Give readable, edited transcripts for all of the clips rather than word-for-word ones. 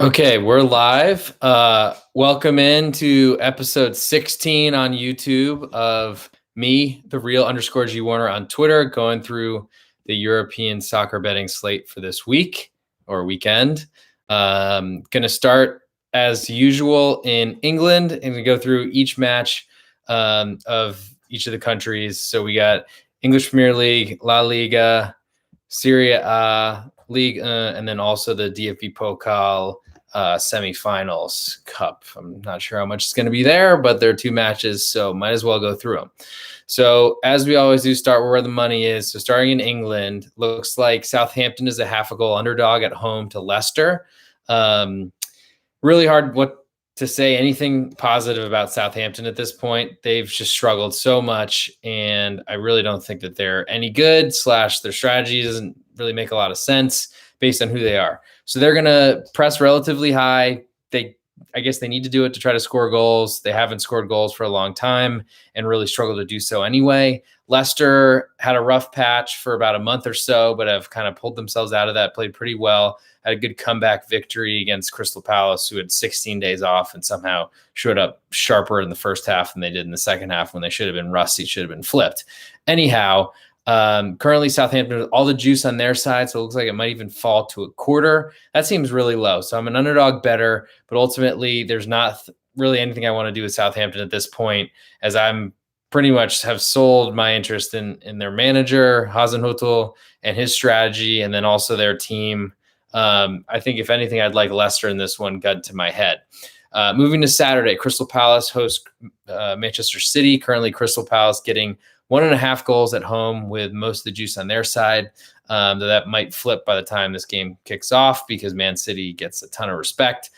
Okay, we're live. Welcome into episode 16 on YouTube of me, the real underscore G Warner on Twitter, going through the European soccer betting slate for this week or weekend. Going to start as usual in England and we go through each match of each of the countries. So we got English Premier League, La Liga, Serie A, League, and then also the DFB Pokal semifinals cup. I'm not sure how much it's going to be there, but there are two matches, so might as well go through them. So as we always do, start where the money is. So starting in England, looks like Southampton is a half a goal underdog at home to Leicester. Really hard to say anything positive about Southampton at this point. They've just struggled so much, and I really don't think that they're any good, / their strategy doesn't really make a lot of sense based on who they are. So they're going to press relatively high. I guess they need to do it to try to score goals. They haven't scored goals for a long time and really struggle to do so anyway. Leicester had a rough patch for about a month or so, but have kind of pulled themselves out of that, played pretty well, had a good comeback victory against Crystal Palace, who had 16 days off and somehow showed up sharper in the first half than they did in the second half when they should have been rusty, should have been flipped. Anyhow, currently Southampton with all the juice on their side, so it looks like it might even fall to a quarter. That seems really low. So I'm an underdog better, but ultimately there's not really anything I want to do with Southampton at this point, as I'm pretty much have sold my interest in their manager, Hasenhüttl, and his strategy, and then also their team. I think if anything, I'd like Leicester in this one, gun to my head. Moving to Saturday, Crystal Palace host Manchester City. Currently Crystal Palace getting 1.5 goals at home with most of the juice on their side. That might flip by the time this game kicks off because Man City gets a ton of respect.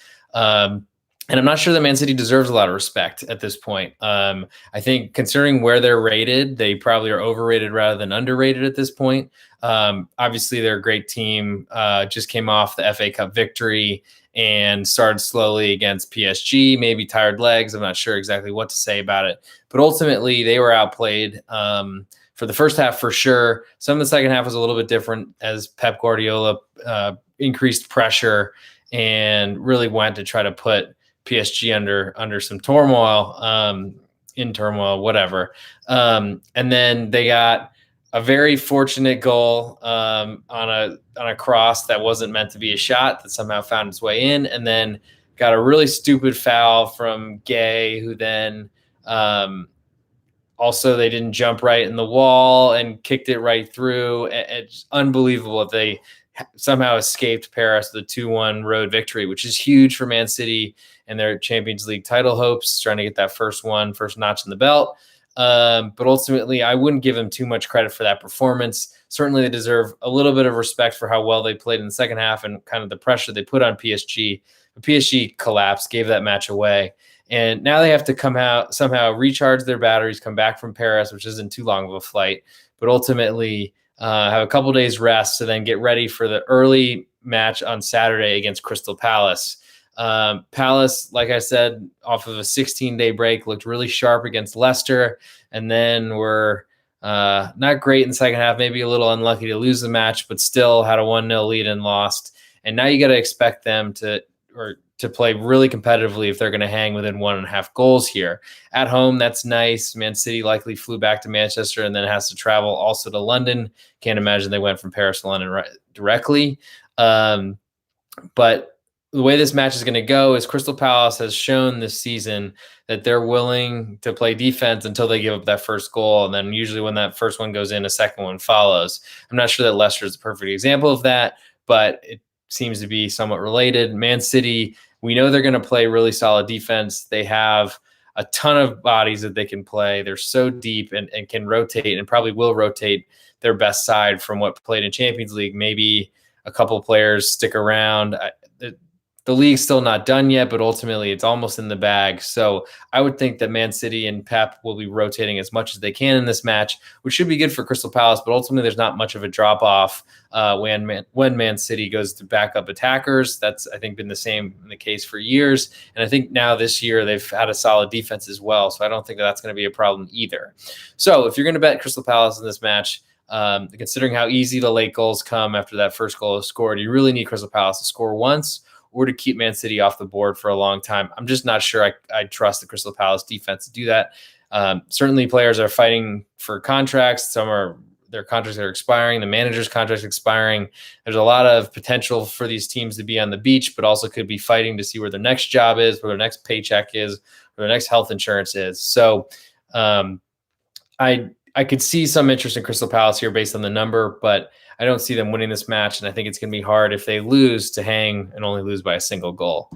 And I'm not sure that Man City deserves a lot of respect at this point. I think considering where they're rated, they probably are overrated rather than underrated at this point. Obviously, they're a great team. Just came off the FA Cup victory and started slowly against PSG, maybe tired legs. I'm not sure exactly what to say about it. But ultimately, they were outplayed for the first half for sure. Some of the second half was a little bit different as Pep Guardiola increased pressure and really went to try to put PSG under some turmoil, in turmoil, whatever. And then they got a very fortunate goal on a cross that wasn't meant to be a shot that somehow found its way in, and then got a really stupid foul from Gay, who then also they didn't jump right in the wall and kicked it right through. It's unbelievable that they somehow escaped Paris with a 2-1 road victory, which is huge for Man City and their Champions League title hopes, trying to get that first notch in the belt. But ultimately, I wouldn't give them too much credit for that performance. Certainly, they deserve a little bit of respect for how well they played in the second half and kind of the pressure they put on PSG. But PSG collapsed, gave that match away. And now they have to come out, somehow recharge their batteries, come back from Paris, which isn't too long of a flight, but ultimately have a couple days rest to then get ready for the early match on Saturday against Crystal Palace. Palace, like I said, off of a 16-day break, looked really sharp against Leicester, and then were not great in the second half, maybe a little unlucky to lose the match, but still had a 1-0 lead and lost. And now you got to expect them to play really competitively if they're going to hang within 1.5 goals here. At home, that's nice. Man City likely flew back to Manchester and then has to travel also to London. Can't imagine they went from Paris to London directly. But the way this match is going to go is Crystal Palace has shown this season that they're willing to play defense until they give up that first goal. And then usually when that first one goes in, a second one follows. I'm not sure that Leicester is a perfect example of that, but it seems to be somewhat related. Man City, we know they're going to play really solid defense. They have a ton of bodies that they can play. They're so deep and can rotate and probably will rotate their best side from what played in Champions League. Maybe a couple players stick around. The league's still not done yet, but ultimately it's almost in the bag. So I would think that Man City and Pep will be rotating as much as they can in this match, which should be good for Crystal Palace. But ultimately, there's not much of a drop off when Man City goes to back up attackers. That's, I think, been the same in the case for years. And I think now this year they've had a solid defense as well. So I don't think that's going to be a problem either. So if you're going to bet Crystal Palace in this match, considering how easy the late goals come after that first goal is scored, you really need Crystal Palace to score once or to keep Man City off the board for a long time. I'm just not sure I trust the Crystal Palace defense to do that. Certainly players are fighting for contracts. Their contracts are expiring. The manager's contract's expiring. There's a lot of potential for these teams to be on the beach, but also could be fighting to see where their next job is, where their next paycheck is, where their next health insurance is. So I could see some interest in Crystal Palace here based on the number, but I don't see them winning this match, and I think it's going to be hard if they lose to hang and only lose by a single goal.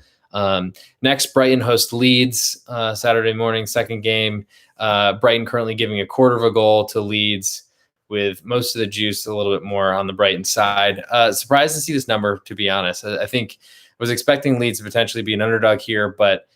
Next, Brighton host Leeds Saturday morning, second game. Brighton currently giving a quarter of a goal to Leeds, with most of the juice a little bit more on the Brighton side. Surprised to see this number, to be honest. I think I was expecting Leeds to potentially be an underdog here, but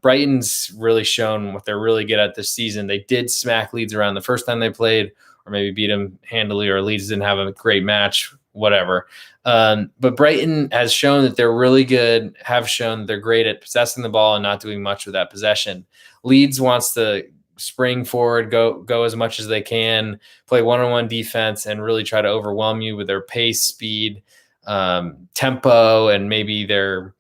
Brighton's really shown what they're really good at this season. They did smack Leeds around the first time they played, or maybe beat them handily, or Leeds didn't have a great match, whatever. But Brighton has shown that they're really good, have shown that they're great at possessing the ball and not doing much with that possession. Leeds wants to spring forward, go as much as they can, play one-on-one defense, and really try to overwhelm you with their pace, speed, tempo, and maybe their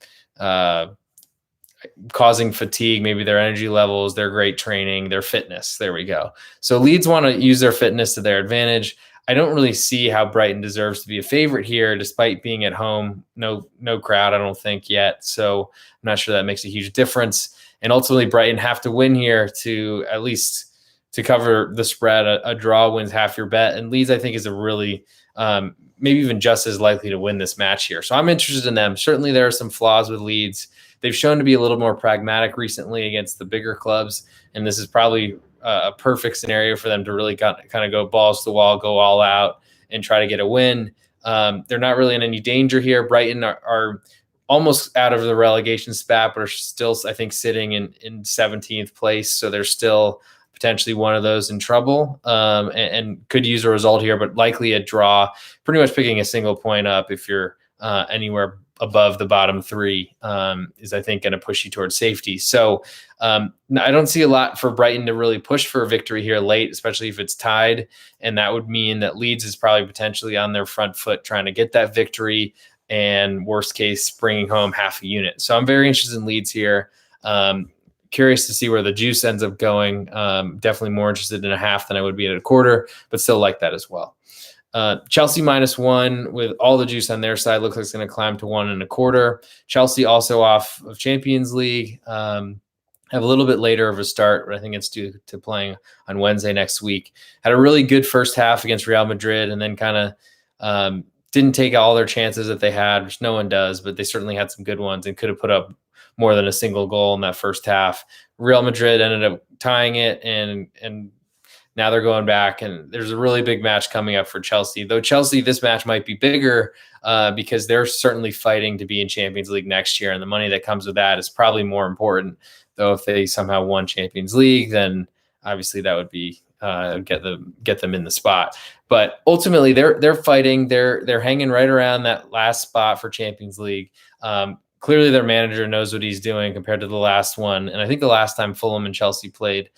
causing fatigue, maybe their energy levels, their great training, their fitness. There we go. So Leeds want to use their fitness to their advantage. I don't really see how Brighton deserves to be a favorite here, despite being at home. No crowd, I don't think yet. So I'm not sure that makes a huge difference. And ultimately, Brighton have to win here to at least to cover the spread. A draw wins half your bet. And Leeds, I think, is a really maybe even just as likely to win this match here. So I'm interested in them. Certainly, there are some flaws with Leeds. They've shown to be a little more pragmatic recently against the bigger clubs, and this is probably a perfect scenario for them to really kind of go balls to the wall, go all out, and try to get a win. They're not really in any danger here. Brighton are almost out of the relegation spat, but are still, I think, sitting in 17th place, so they're still potentially one of those in trouble, and could use a result here, but likely a draw, pretty much picking a single point up if you're anywhere above the bottom three is, I think, going to push you towards safety. So I don't see a lot for Brighton to really push for a victory here late, especially if it's tied. And that would mean that Leeds is probably potentially on their front foot trying to get that victory, and worst case, bringing home half a unit. So I'm very interested in Leeds here. Curious to see where the juice ends up going. Definitely more interested in a half than I would be at a quarter, but still like that as well. Chelsea -1 with all the juice on their side looks like it's going to climb to 1.25. Chelsea also off of Champions League, have a little bit later of a start, but I think it's due to playing on Wednesday next week. Had a really good first half against Real Madrid, and then kind of didn't take all their chances that they had, which no one does, but they certainly had some good ones and could have put up more than a single goal in that first half. Real Madrid ended up tying it, and now they're going back, and there's a really big match coming up for Chelsea. Though Chelsea, this match might be bigger because they're certainly fighting to be in Champions League next year, and the money that comes with that is probably more important. Though if they somehow won Champions League, then obviously that would be get them in the spot. But ultimately, they're fighting. They're hanging right around that last spot for Champions League. Clearly, their manager knows what he's doing compared to the last one. And I think the last time Fulham and Chelsea played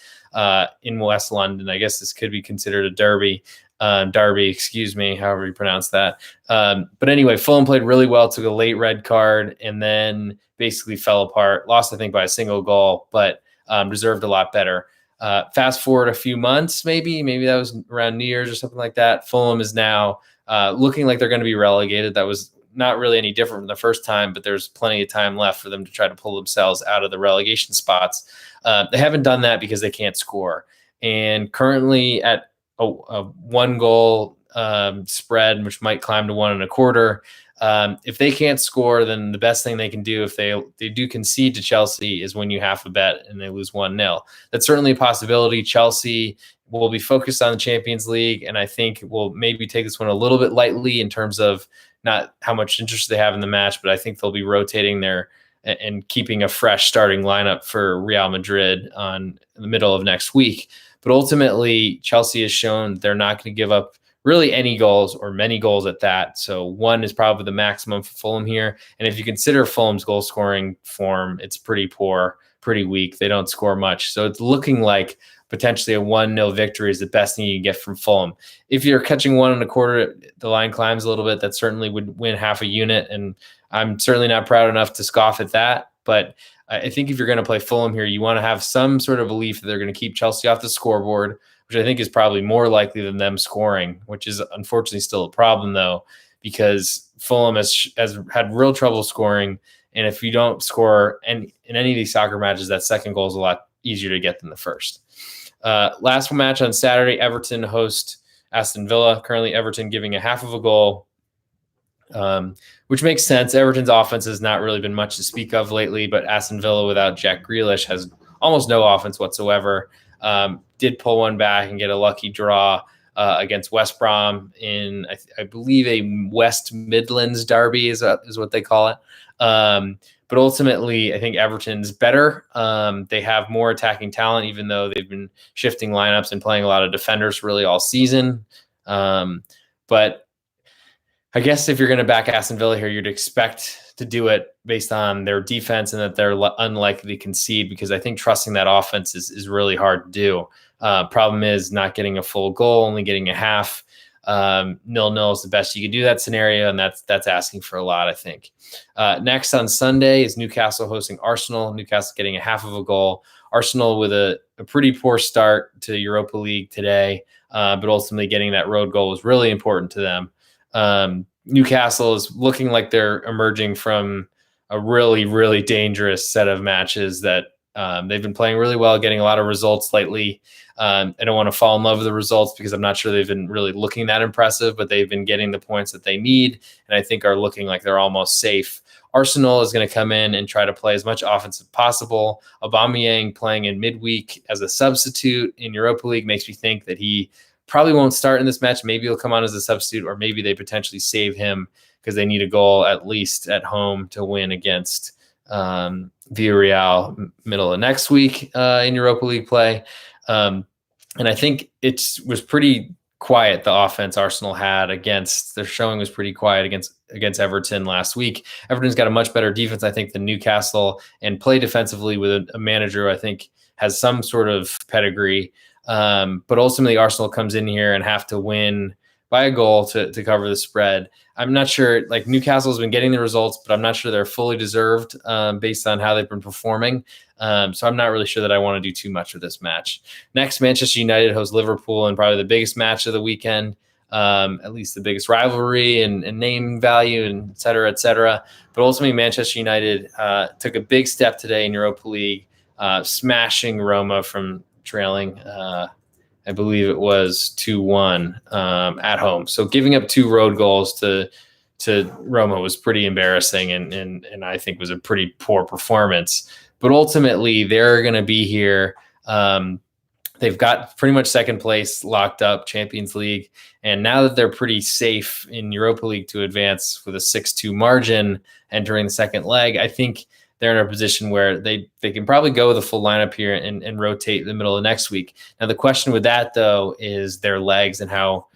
in West London, I guess this could be considered a derby, excuse me, however you pronounce that. But anyway, Fulham played really well, took a late red card, and then basically fell apart. Lost, I think, by a single goal, but deserved a lot better. Fast forward a few months, maybe that was around New Year's or something like that. Fulham is now looking like they're going to be relegated. That was not really any different from the first time, but there's plenty of time left for them to try to pull themselves out of the relegation spots. They haven't done that because they can't score. And currently at a 1-goal spread, which might climb to 1.25. If they can't score, then the best thing they can do if they do concede to Chelsea is win you half a bet and they lose 1-0. That's certainly a possibility. Chelsea will be focused on the Champions League, and I think will maybe take this one a little bit lightly in terms of not how much interest they have in the match, but I think they'll be rotating their and keeping a fresh starting lineup for Real Madrid in the middle of next week. But ultimately, Chelsea has shown they're not going to give up really any goals or many goals at that. So 1 is probably the maximum for Fulham here. And if you consider Fulham's goal scoring form, it's pretty poor, pretty weak. They don't score much. So it's looking like potentially a 1-0 victory is the best thing you can get from Fulham. If you're catching 1.25, the line climbs a little bit. That certainly would win half a unit. And I'm certainly not proud enough to scoff at that, but I think if you're going to play Fulham here, you want to have some sort of belief that they're going to keep Chelsea off the scoreboard, which I think is probably more likely than them scoring, which is unfortunately still a problem, though, because Fulham has had real trouble scoring. And if you don't score in any of these soccer matches, that second goal is a lot easier to get than the first. Last match on Saturday, Everton host Aston Villa. Currently, Everton giving a half of a goal, which makes sense. Everton's offense has not really been much to speak of lately, but Aston Villa without Jack Grealish has almost no offense whatsoever. Did pull one back and get a lucky draw against West Brom in, I believe, a West Midlands derby is what they call it. But ultimately, I think Everton's better. They have more attacking talent, even though they've been shifting lineups and playing a lot of defenders really all season. But I guess if you're going to back Aston Villa here, you'd expect to do it based on their defense and that they're unlikely to concede, because I think trusting that offense is really hard to do. Problem is not getting a full goal, only getting a half. 0-0 is the best you can do that scenario, and that's asking for a lot, I think. Next on Sunday is Newcastle hosting Arsenal. Newcastle getting a half of a goal. Arsenal with a pretty poor start to Europa League today, but ultimately getting that road goal was really important to them. Newcastle is looking like they're emerging from a really, really dangerous set of matches that they've been playing really well, getting a lot of results lately. I don't want to fall in love with the results because I'm not sure they've been really looking that impressive, but they've been getting the points that they need, and I think are looking like they're almost safe. Arsenal is going to come in and try to play as much offense as possible. Aubameyang playing in midweek as a substitute in Europa League makes me think that he probably won't start in this match. Maybe he'll come on as a substitute, or maybe they potentially save him because they need a goal at least at home to win against Villarreal middle of next week in Europa League play. And I think it was pretty quiet, the offense Arsenal had against, their showing was pretty quiet against Everton last week. Everton's got a much better defense, I think, than Newcastle, and play defensively with a manager who I think has some sort of pedigree. But ultimately, Arsenal comes in here and have to win by a goal to cover the spread. I'm not sure, like, Newcastle's been getting the results, but I'm not sure they're fully deserved based on how they've been performing. So I'm not really sure that I want to do too much with this match. Next, Manchester United hosts Liverpool, and probably the biggest match of the weekend, at least the biggest rivalry and name value, and et cetera, et cetera. But ultimately, Manchester United took a big step today in Europa League, smashing Roma from trailing, I believe it was 2-1 at home. So giving up 2 road goals to Roma was pretty embarrassing, and I think was a pretty poor performance. But ultimately, they're going to be here. They've got pretty much second place locked up, Champions League. And now that they're pretty safe in Europa League to advance with a 6-2 margin entering the second leg, I think they're in a position where they can probably go with a full lineup here and rotate in the middle of next week. Now, the question with that, though, is their legs and how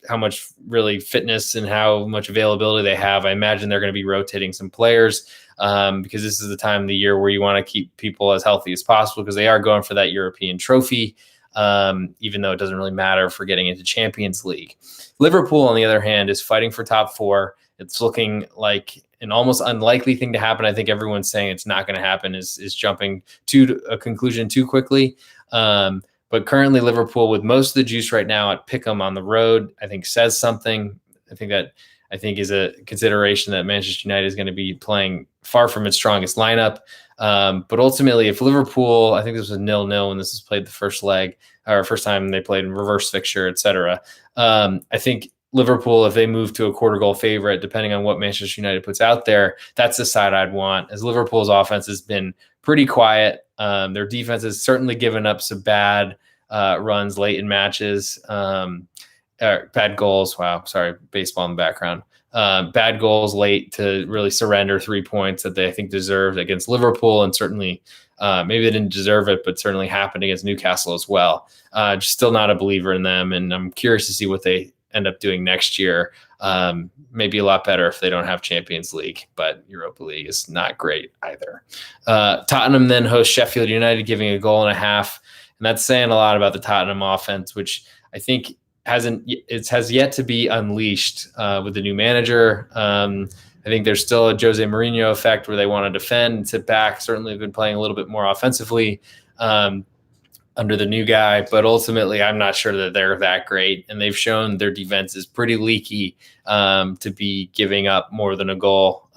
much really fitness and how much availability they have. I imagine they're going to be rotating some players because this is the time of the year where you want to keep people as healthy as possible, because they are going for that European trophy, even though it doesn't really matter for getting into Champions League. Liverpool, on the other hand, is fighting for top 4. It's looking like an almost unlikely thing to happen. I think everyone's saying it's not going to happen, is jumping to a conclusion too quickly. But currently Liverpool, with most of the juice right now at Pick'em on the road, I think says something. I think is a consideration that Manchester United is going to be playing far from its strongest lineup. But ultimately, if Liverpool, I think this was a 0-0 when this was played the first leg, or first time they played in reverse fixture, etc. I think Liverpool, if they move to a quarter goal favorite, depending on what Manchester United puts out there, that's the side I'd want, as Liverpool's offense has been pretty quiet. Their defense has certainly given up some bad runs late in matches, bad goals. Wow, sorry, baseball in the background. Bad goals late to really surrender 3 points that they, I think, deserved against Liverpool, and certainly maybe they didn't deserve it, but certainly happened against Newcastle as well. Just still not a believer in them, and I'm curious to see what they end up doing next year. Maybe a lot better if they don't have Champions League, but Europa League is not great either. Tottenham then hosts Sheffield United, giving a goal and a half, and that's saying a lot about the Tottenham offense, which I think has yet to be unleashed with the new manager. I I think there's still a Jose Mourinho effect where they want to defend and sit back. Certainly have been playing a little bit more offensively under the new guy, but ultimately I'm not sure that they're that great. And they've shown their defense is pretty leaky to be giving up more than a goal.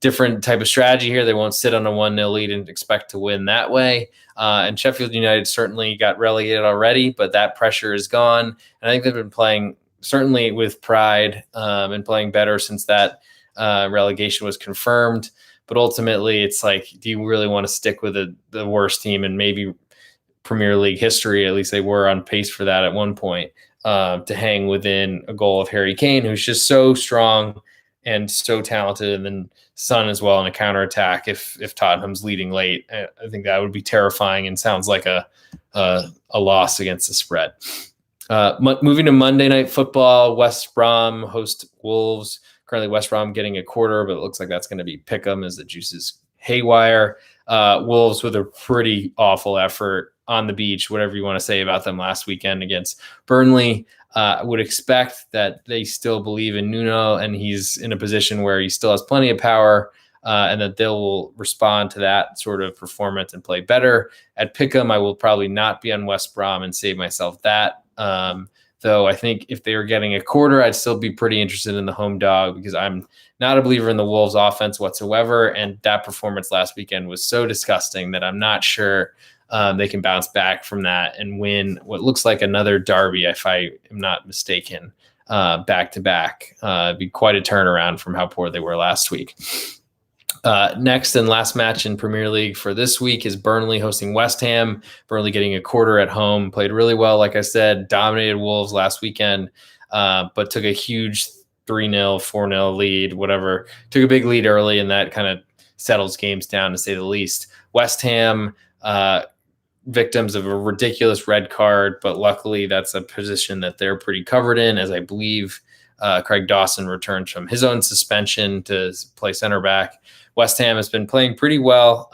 Different type of strategy here. They won't sit on a 1-0 lead and expect to win that way. And Sheffield United certainly got relegated already, but that pressure is gone. And I think they've been playing certainly with pride and playing better since that relegation was confirmed. But ultimately, it's like, do you really want to stick with the worst team in maybe Premier League history? At least they were on pace for that at one point, to hang within a goal of Harry Kane, who's just so strong and so talented, and then Son as well in a counterattack. If Tottenham's leading late, I think that would be terrifying and sounds like a loss against the spread. Moving to Monday Night Football, West Brom host Wolves. Currently West Brom getting a quarter, but it looks like that's going to be pick'em as the juice is haywire. Wolves with a pretty awful effort on the beach, whatever you want to say about them last weekend against Burnley. I would expect that they still believe in Nuno, and he's in a position where he still has plenty of power, and that they'll respond to that sort of performance and play better. At pick'em, I will probably not be on West Brom and save myself that. Though I think if they were getting a quarter, I'd still be pretty interested in the home dog, because I'm not a believer in the Wolves offense whatsoever. And that performance last weekend was so disgusting that I'm not sure they can bounce back from that and win what looks like another derby, if I am not mistaken, back to back. It'd be quite a turnaround from how poor they were last week. Next and last match in Premier League for this week is Burnley hosting West Ham. Burnley getting a quarter at home. Played really well, like I said, dominated Wolves last weekend, but took a huge 3-0, 4-0 lead, whatever. Took a big lead early, and that kind of settles games down, to say the least. West Ham, victims of a ridiculous red card, but luckily that's a position that they're pretty covered in, as I believe Craig Dawson returned from his own suspension to play center back. West Ham has been playing pretty well.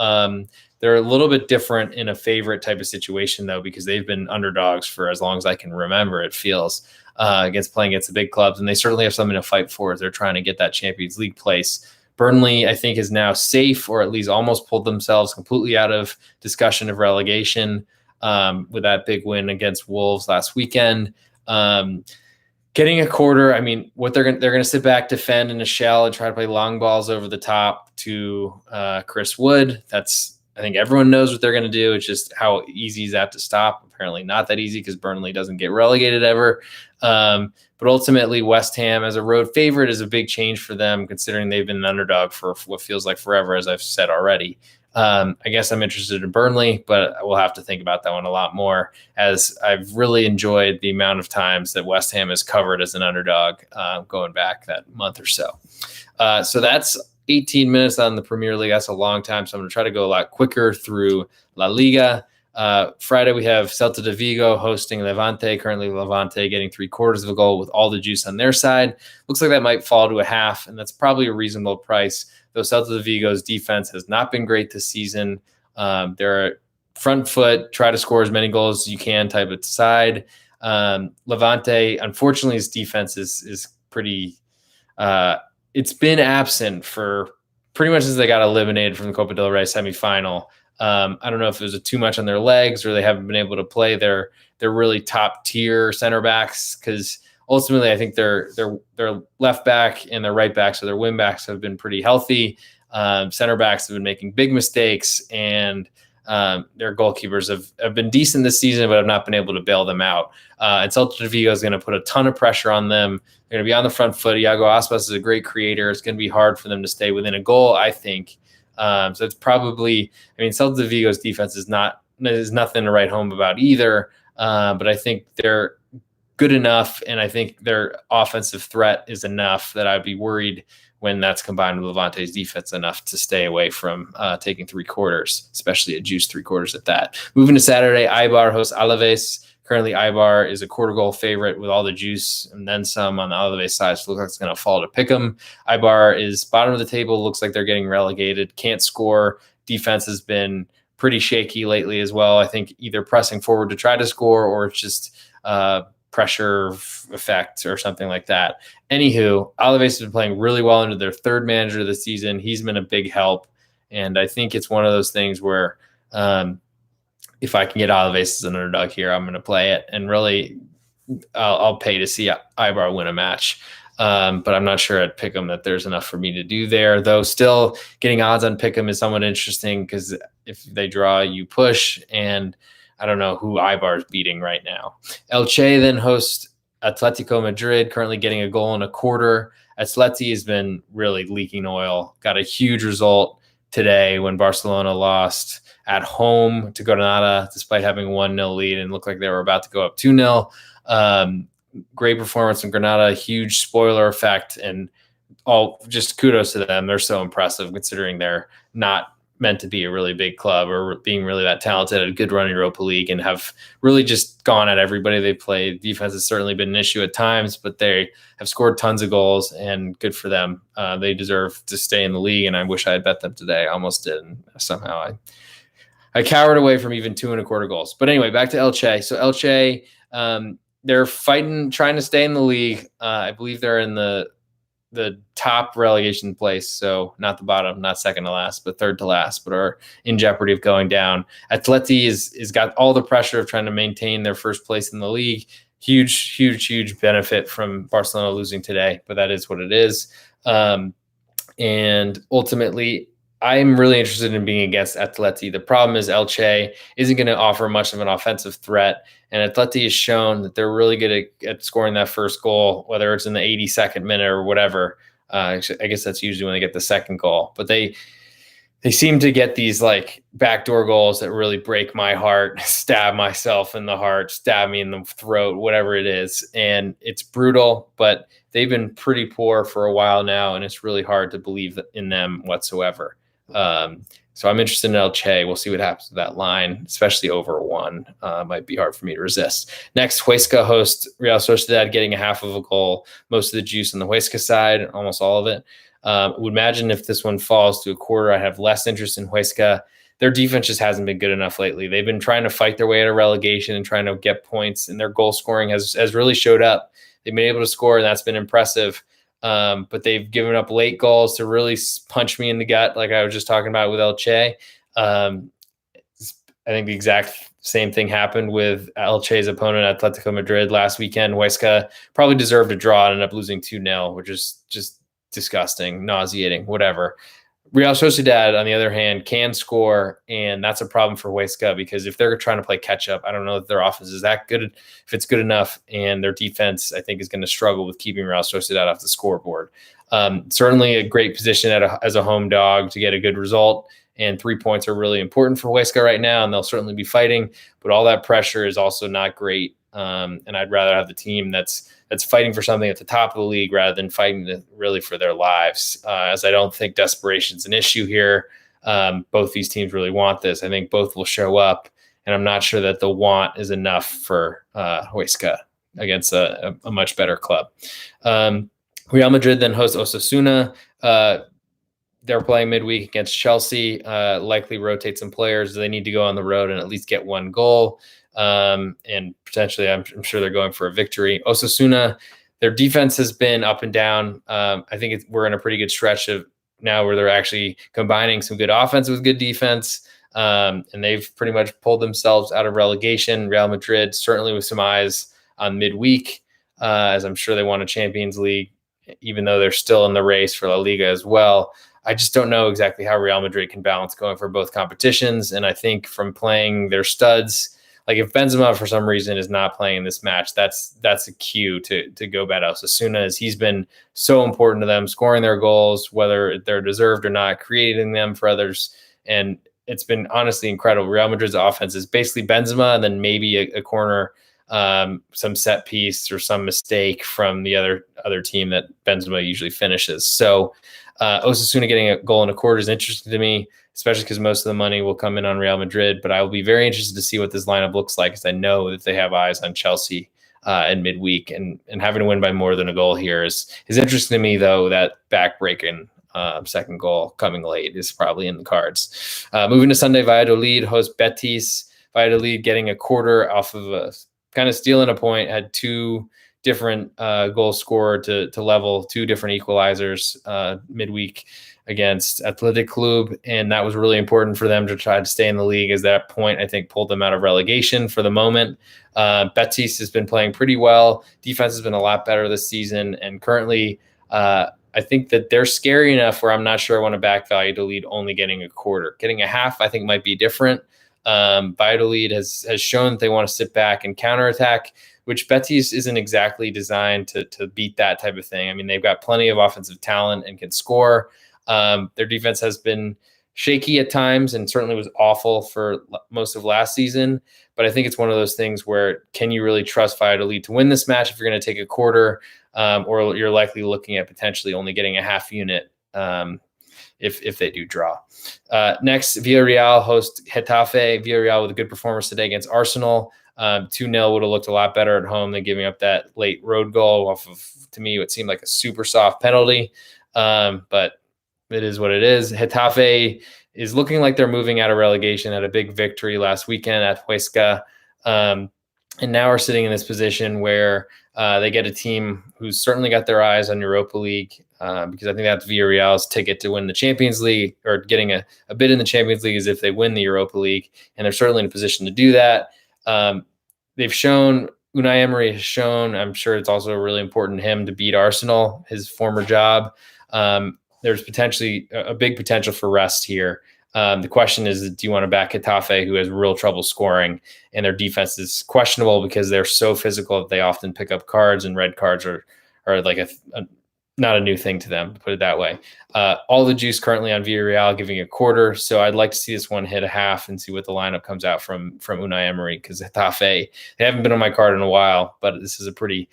They're a little bit different in a favorite type of situation, though, because they've been underdogs for as long as I can remember, it feels, playing against the big clubs. And they certainly have something to fight for as they're trying to get that Champions League place. Burnley, I think, is now safe, or at least almost pulled themselves completely out of discussion of relegation with that big win against Wolves last weekend. Getting a quarter, I mean, what they're going to sit back, defend in a shell, and try to play long balls over the top to Chris Wood. I think everyone knows what they're going to do. It's just how easy is that to stop? Apparently not that easy, because Burnley doesn't get relegated ever. But ultimately, West Ham as a road favorite is a big change for them, considering they've been an underdog for what feels like forever, as I've said already. I guess I'm interested in Burnley, but we'll have to think about that one a lot more, as I've really enjoyed the amount of times that West Ham is covered as an underdog going back that month or so. So that's 18 minutes on the Premier League. That's a long time, so I'm going to try to go a lot quicker through La Liga. Friday, we have Celta de Vigo hosting Levante. Currently, Levante getting 3/4 of a goal with all the juice on their side. Looks like that might fall to a half, and that's probably a reasonable price. Though Celta de Vigo's defense has not been great this season. They're front foot, try to score as many goals as you can type of side. Levante, unfortunately, his defense is pretty it's been absent for pretty much since they got eliminated from the Copa del Rey semifinal. I don't know if it was too much on their legs, or they haven't been able to play their really top tier center backs, because ultimately I think their left back and their right back, so their wing backs, have been pretty healthy. Center backs have been making big mistakes, and their goalkeepers have been decent this season, but have not been able to bail them out. And Celta de Vigo is going to put a ton of pressure on them. They're going to be on the front foot. Iago Aspas is a great creator. It's going to be hard for them to stay within a goal, I think. So it's probably, Celta de Vigo's defense is nothing to write home about either. But I think they're good enough, and I think their offensive threat is enough that I'd be worried when that's combined with Levante's defense enough to stay away from taking 3/4, especially a juice 3/4 at that. Moving to Saturday, Eibar hosts Alaves. Currently, Eibar is a quarter goal favorite with all the juice and then some on the Alaves side, so it looks like it's going to fall to pick'em. Eibar is bottom of the table. Looks like they're getting relegated. Can't score. Defense has been pretty shaky lately as well. I think either pressing forward to try to score, or it's just pressure effect or something like that. Anywho, Alaves has been playing really well under their third manager of the season. He's been a big help. And I think it's one of those things where if I can get Alaves as an underdog here, I'm going to play it. And really, I'll pay to see Ibar win a match. But I'm not sure at Pick'em that there's enough for me to do there, though still getting odds on Pick'em is somewhat interesting because if they draw, you push, and I don't know who Ibar is beating right now. Elche then hosts Atletico Madrid, currently getting a goal in a quarter. Atleti has been really leaking oil, got a huge result today when Barcelona lost at home to Granada despite having a 1-0 lead and looked like they were about to go up 2-0. Great performance in Granada, huge spoiler effect, and all just kudos to them. They're so impressive considering they're not meant to be a really big club or being really that talented, a good run in Europa League, and have really just gone at everybody they played. Defense has certainly been an issue at times, but they have scored tons of goals, and good for them. They deserve to stay in the league, and I wish I had bet them today. I almost did, and somehow I cowered away from even 2.25 goals. But anyway, back to Elche. So Elche, they're fighting, trying to stay in the league. I believe they're in the top relegation place, so not the bottom, not second to last, but third to last, but are in jeopardy of going down. Atleti is got all the pressure of trying to maintain their first place in the league. Huge benefit from Barcelona losing today, but that is what it is. And ultimately, I'm really interested in being against Atleti. The problem is Elche isn't going to offer much of an offensive threat, and Atleti has shown that they're really good at scoring that first goal, whether it's in the 82nd minute or whatever. I guess that's usually when they get the second goal. But they seem to get these like backdoor goals that really break my heart, stab myself in the heart, stab me in the throat, whatever it is. And it's brutal, but they've been pretty poor for a while now, and it's really hard to believe in them whatsoever. So I'm interested in Elche. We'll see what happens with that line, especially over 1. Might be hard for me to resist. Next, Huesca hosts Real Sociedad, getting a half of a goal. Most of the juice on the Huesca side, almost all of it. Would imagine if this one falls to a quarter, I have less interest in Huesca. Their defense just hasn't been good enough lately. They've been trying to fight their way out of relegation and trying to get points, and their goal scoring has really showed up. They've been able to score, and that's been impressive. But they've given up late goals to really punch me in the gut, like I was just talking about with Elche. I think the exact same thing happened with Elche's opponent, Atletico Madrid, last weekend. Huesca probably deserved a draw and ended up losing 2-0, which is just disgusting, nauseating, whatever. Real Sociedad, on the other hand, can score, and that's a problem for Huesca because if they're trying to play catch-up, I don't know if their offense is that good, if it's good enough, and their defense, I think, is going to struggle with keeping Real Sociedad off the scoreboard. Certainly a great position as a home dog to get a good result, and 3 points are really important for Huesca right now, and they'll certainly be fighting, but all that pressure is also not great, and I'd rather have the team that's fighting for something at the top of the league rather than fighting really for their lives, as I don't think desperation is an issue here. Both these teams really want this. I think both will show up, and I'm not sure that the want is enough for Huesca against a much better club. Real Madrid then hosts Osasuna. They're playing midweek against Chelsea, likely rotate some players. They need to go on the road and at least get 1 goal. And potentially I'm sure they're going for a victory. Osasuna, their defense has been up and down. I think we're in a pretty good stretch of now where they're actually combining some good offense with good defense. And they've pretty much pulled themselves out of relegation. Real Madrid, certainly with some eyes on midweek, as I'm sure they won a Champions League, even though they're still in the race for La Liga as well. I just don't know exactly how Real Madrid can balance going for both competitions. And I think from playing their studs, like if Benzema for some reason is not playing in this match, that's a cue to go bet Osasuna, as he's been so important to them, scoring their goals, whether they're deserved or not, creating them for others. And it's been honestly incredible. Real Madrid's offense is basically Benzema and then maybe a corner, some set piece or some mistake from the other team that Benzema usually finishes. So Osasuna getting a goal in a quarter is interesting to me, especially because most of the money will come in on Real Madrid. But I will be very interested to see what this lineup looks like, because I know that they have eyes on Chelsea in midweek, and having to win by more than a goal here is interesting to me, though. That back-breaking second goal coming late is probably in the cards. Moving to Sunday, Valladolid hosts Betis. Valladolid getting a quarter off of a kind of stealing a point, had two different goals scored to level two different equalizers midweek against Athletic Club, and that was really important for them to try to stay in the league, as that point, I think, pulled them out of relegation for the moment. Betis has been playing pretty well. Defense has been a lot better this season, and currently I think that they're scary enough where I'm not sure I want to back Valladolid only getting a quarter. Getting a half, I think, might be different. Valladolid has shown that they want to sit back and counterattack, which Betis isn't exactly designed to beat that type of thing. I mean, they've got plenty of offensive talent and can score. Their defense has been shaky at times and certainly was awful for most of last season. But I think it's one of those things where, can you really trust Valladolid to win this match if you're going to take a quarter, or you're likely looking at potentially only getting a half unit if they do draw. Next, Villarreal host Getafe. Villarreal with a good performance today against Arsenal. 2-0 would have looked a lot better at home than giving up that late road goal off of, to me, what seemed like a super soft penalty. But it is what it is. Getafe is looking like they're moving out of relegation, had a big victory last weekend at Huesca. And now are sitting in this position where they get a team who's certainly got their eyes on Europa League, because I think that's Villarreal's ticket to win the Champions League, or getting a bid in the Champions League is if they win the Europa League, and they're certainly in a position to do that. They've shown, Unai Emery has shown, I'm sure it's also really important to him to beat Arsenal, his former job. There's potentially a big potential for rest here. The question is, do you want to back Getafe, who has real trouble scoring, and their defense is questionable because they're so physical that they often pick up cards, and red cards are like not a new thing to them, to put it that way. All the juice currently on Villarreal, giving a quarter. So I'd like to see this one hit a half and see what the lineup comes out from Unai Emery, because Getafe, they haven't been on my card in a while, but this is a pretty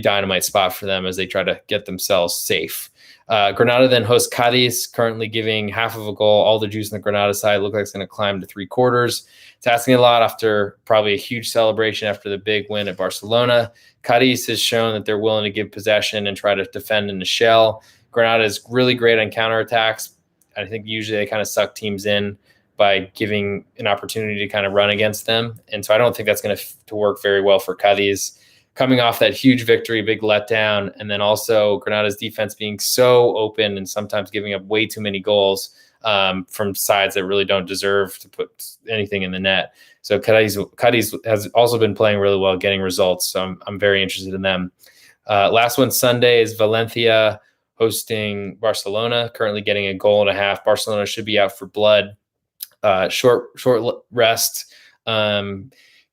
dynamite spot for them as they try to get themselves safe. Granada then hosts Cadiz, currently giving half of a goal. All the juice on the Granada side look like it's going to climb to 3/4. It's asking a lot after probably a huge celebration after the big win at Barcelona. Cadiz has shown that they're willing to give possession and try to defend in the shell. Granada is really great on counterattacks. I think usually they kind of suck teams in by giving an opportunity to kind of run against them. And so I don't think that's going to work very well for Cadiz. Coming off that huge victory, big letdown, and then also Granada's defense being so open and sometimes giving up way too many goals from sides that really don't deserve to put anything in the net. So Cadiz has also been playing really well, getting results. So I'm very interested in them. Last one Sunday is Valencia hosting Barcelona, currently getting a goal and a half. Barcelona should be out for blood. Short rest.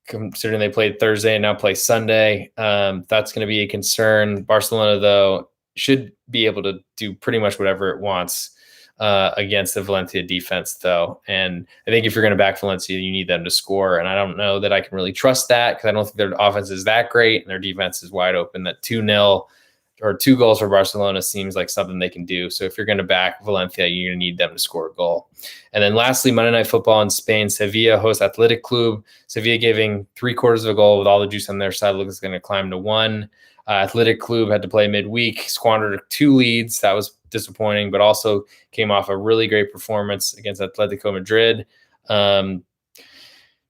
Considering they played Thursday and now play Sunday, that's going to be a concern. Barcelona, though, should be able to do pretty much whatever it wants against the Valencia defense, though. And I think if you're going to back Valencia, you need them to score. And I don't know that I can really trust that, because I don't think their offense is that great and their defense is wide open. That 2-0 or 2 goals for Barcelona seems like something they can do. So if you're going to back Valencia, you're going to need them to score a goal. And then lastly, Monday Night Football in Spain, Sevilla hosts Athletic Club. Sevilla giving 3/4 of a goal with all the juice on their side. Looks like it's going to climb to 1. Athletic Club had to play midweek, squandered 2 leads. That was disappointing, but also came off a really great performance against Atletico Madrid.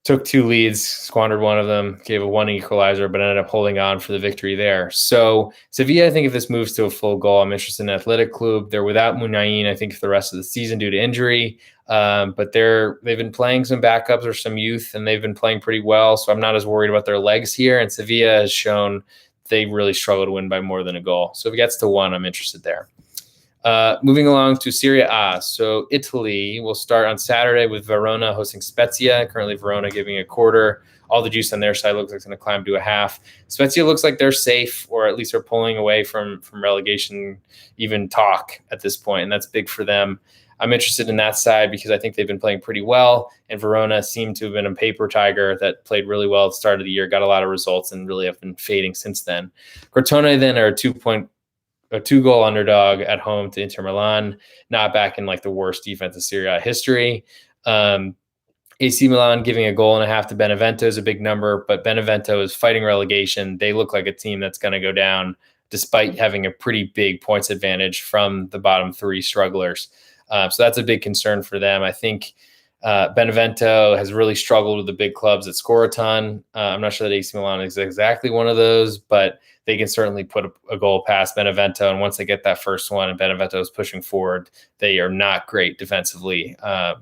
Took 2 leads, squandered one of them, gave a 1 equalizer, but ended up holding on for the victory there. So Sevilla, I think if this moves to a full goal, I'm interested in Athletic Club. They're without Munayin, I think, for the rest of the season due to injury. But they've been playing some backups or some youth, and they've been playing pretty well. So I'm not as worried about their legs here. And Sevilla has shown they really struggle to win by more than a goal. So if it gets to 1, I'm interested there. Moving along to Serie A. So Italy will start on Saturday with Verona hosting Spezia. Currently Verona giving a quarter. All the juice on their side looks like it's going to climb to a half. Spezia looks like they're safe, or at least are pulling away from relegation even talk at this point, and that's big for them. I'm interested in that side because I think they've been playing pretty well, and Verona seemed to have been a paper tiger that played really well at the start of the year, got a lot of results, and really have been fading since then. Crotone then are a 2-goal underdog at home to Inter Milan, not back in like the worst defense of Serie A history. AC Milan giving a goal and a half to Benevento is a big number, but Benevento is fighting relegation. They look like a team that's going to go down despite having a pretty big points advantage from the bottom 3 strugglers. So that's a big concern for them. I think Benevento has really struggled with the big clubs that score a ton. I'm not sure that AC Milan is exactly one of those, but they can certainly put a goal past Benevento. And once they get that first one and Benevento is pushing forward, they are not great defensively,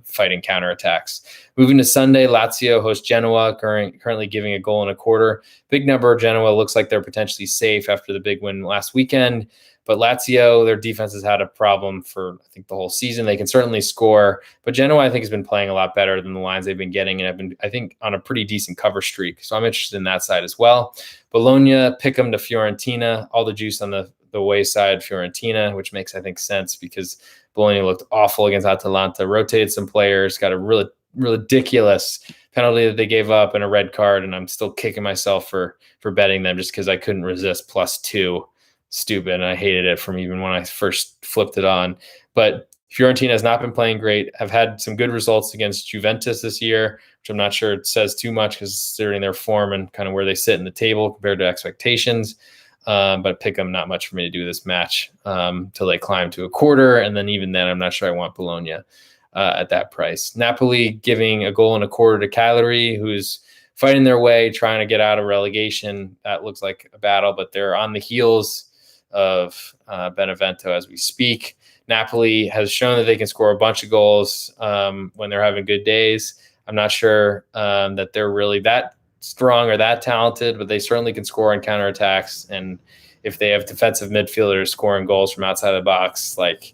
fighting counterattacks. Moving to Sunday, Lazio hosts Genoa, currently giving a goal and a quarter. Big number. Genoa looks like they're potentially safe after the big win last weekend. But Lazio, their defense has had a problem for, I think, the whole season. They can certainly score, but Genoa, I think, has been playing a lot better than the lines they've been getting, and have been, I think, on a pretty decent cover streak. So I'm interested in that side as well. Bologna, pick them to Fiorentina, all the juice on the away side, Fiorentina, which makes, I think, sense because Bologna looked awful against Atalanta, rotated some players, got a really ridiculous penalty that they gave up and a red card, and I'm still kicking myself for betting them just because I couldn't resist +2. Stupid, and I hated it from even when I first flipped it on. But Fiorentina has not been playing great. Have had some good results against Juventus this year, which I'm not sure it says too much considering their form and kind of where they sit in the table compared to expectations. But pick them, not much for me to do this match till they climb to a quarter, and then even then, I'm not sure I want Bologna at that price. Napoli giving a goal and a quarter to Cagliari, who's fighting their way, trying to get out of relegation. That looks like a battle, but they're on the heels of Benevento as we speak. Napoli has shown that they can score a bunch of goals when they're having good days. I'm not sure that they're really that strong or that talented, but they certainly can score on counterattacks. And if they have defensive midfielders scoring goals from outside the box, like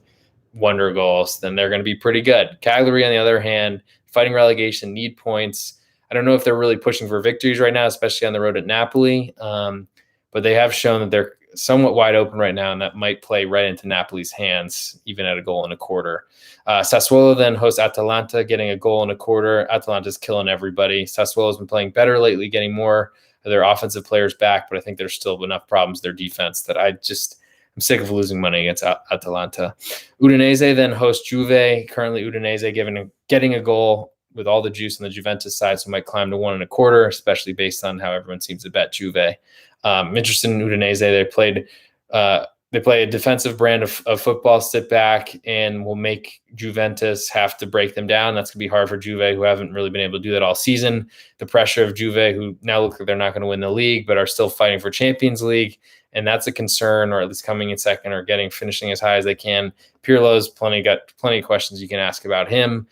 wonder goals, then they're going to be pretty good. Cagliari, on the other hand, fighting relegation, need points. I don't know if they're really pushing for victories right now, especially on the road at Napoli. But they have shown that they're somewhat wide open right now, and that might play right into Napoli's hands, even at a goal and a quarter. Sassuolo then hosts Atalanta, getting a goal and a quarter. Atalanta's killing everybody. Sassuolo's been playing better lately, getting more of their offensive players back, but I think there's still enough problems with their defense that I'm sick of losing money against Atalanta. Udinese then hosts Juve. Currently, Udinese getting a goal with all the juice on the Juventus side, so might climb to 1.25, especially based on how everyone seems to bet Juve. I'm interested in Udinese. They play a defensive brand of football, sit back, and will make Juventus have to break them down. That's going to be hard for Juve, who haven't really been able to do that all season. The pressure of Juve, who now look like they're not going to win the league, but are still fighting for Champions League, and that's a concern, or at least coming in second or finishing as high as they can. Pirlo's got plenty of questions you can ask about him.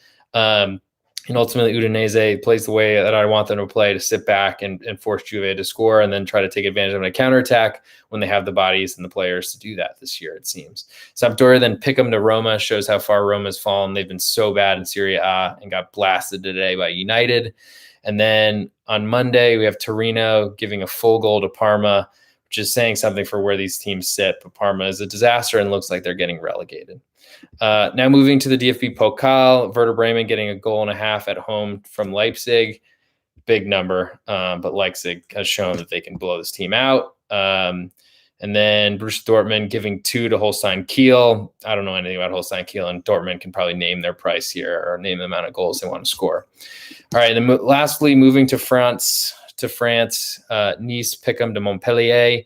And ultimately, Udinese plays the way that I want them to play, to sit back and force Juve to score and then try to take advantage of a counterattack when they have the bodies and the players to do that this year, it seems. Sampdoria then pick them to Roma, shows how far Roma's fallen. They've been so bad in Serie A and got blasted today by United. And then on Monday, we have Torino giving a full goal to Parma, which is saying something for where these teams sit. But Parma is a disaster and looks like they're getting relegated. Now moving to the DFB Pokal, Werder Bremen getting a goal and a half at home from Leipzig. Big number, but Leipzig has shown that they can blow this team out. And then Borussia Dortmund giving 2 to Holstein Kiel. I don't know anything about Holstein Kiel, and Dortmund can probably name their price here or name the amount of goals they want to score. All right, and then lastly, moving to France, Nice pick them to Montpellier.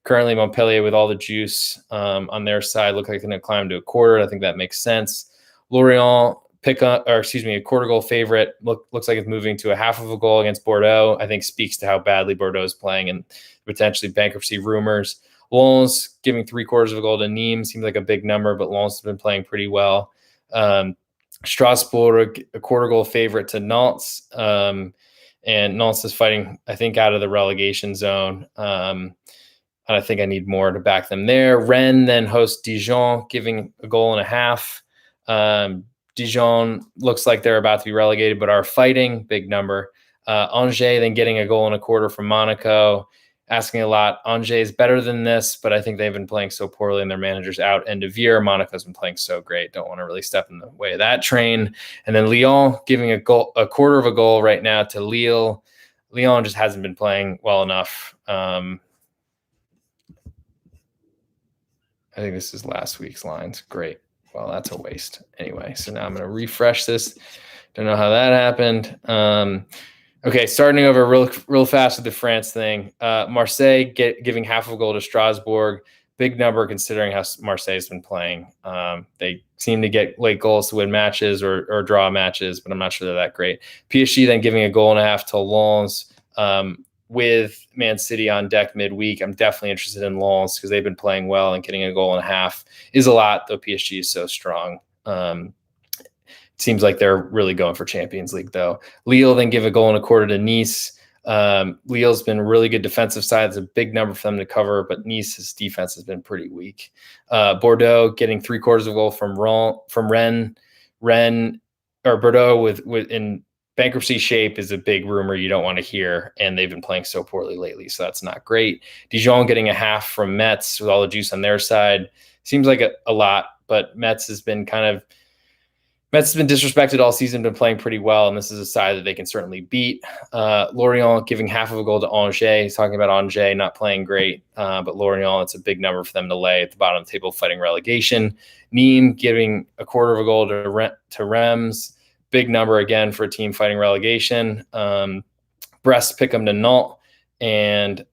Currently, Montpellier with all the juice on their side look like they're going to climb to a quarter. I think that makes sense. Lorient a quarter goal favorite. Looks like it's moving to a half of a goal against Bordeaux. I think speaks to how badly Bordeaux is playing and potentially bankruptcy rumors. Lens giving 3/4 of a goal to Nîmes seems like a big number, but Lens has been playing pretty well. Strasbourg, a quarter goal favorite to Nantes. And Nantes is fighting, I think, out of the relegation zone. I think I need more to back them there. Rennes then hosts Dijon, giving a goal and a half. Dijon looks like they're about to be relegated, but are fighting. Big number. Angers then getting a goal and a quarter from Monaco. Asking a lot. Angers is better than this, but I think they've been playing so poorly and their manager's out end of year. Monaco's been playing so great. Don't want to really step in the way of that train. And then Lyon giving a quarter of a goal right now to Lille. Lyon just hasn't been playing well enough. I think this is last week's lines. Great. Well, that's a waste. Anyway, so now I'm going to refresh this. Don't know how that happened. Okay, starting over real fast with the France thing. Marseille giving half of a goal to Strasbourg. big number considering how Marseille's been playing. They seem to get late goals to win matches or draw matches, but I'm not sure they're that great. PSG then giving a goal and a half to Lens. With Man City on deck midweek, I'm definitely interested in Lens because they've been playing well, and getting a goal and a half is a lot, though PSG is so strong. Seems like they're really going for Champions League, though. Lille then give a goal and a quarter to Nice. Lille's been a really good defensive side. It's a big number for them to cover, but Nice's defense has been pretty weak. Bordeaux getting 3/4 of a goal from Rennes. Bordeaux with in bankruptcy shape is a big rumor you don't want to hear, and they've been playing so poorly lately, so that's not great. Dijon getting a half from Metz with all the juice on their side. Seems like a lot, but Metz has been disrespected all season, been playing pretty well, and this is a side that they can certainly beat. Lorient giving half of a goal to Angers. He's talking about Angers not playing great, but Lorient, it's a big number for them to lay at the bottom of the table fighting relegation. Nîmes giving a quarter of a goal to Reims. Big number again for a team fighting relegation. Brest pick them to Nantes, and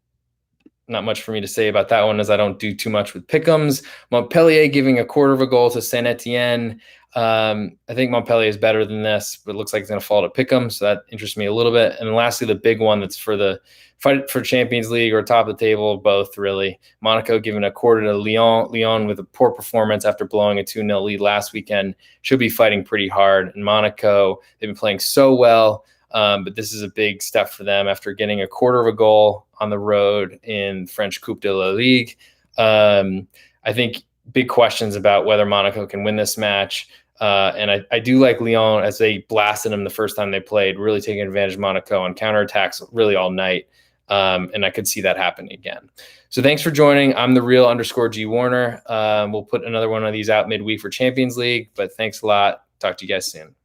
not much for me to say about that one as I don't do too much with pick'ems. Montpellier giving a quarter of a goal to Saint-Etienne. I think Montpellier is better than this, but it looks like it's going to fall to pick'em, so that interests me a little bit. And then lastly, the big one that's for the fight for Champions League or top of the table, both really. Monaco giving a quarter to Lyon. Lyon with a poor performance after blowing a 2-0 lead last weekend should be fighting pretty hard. And Monaco, they've been playing so well, but this is a big step for them after getting a quarter of a goal on the road in French Coupe de la Ligue. I think big questions about whether Monaco can win this match. And I do like Lyon as they blasted them the first time they played, really taking advantage of Monaco on counterattacks really all night. And I could see that happening again. So thanks for joining. I'm the real_G Warner. We'll put another one of these out midweek for Champions League, but thanks a lot. Talk to you guys soon.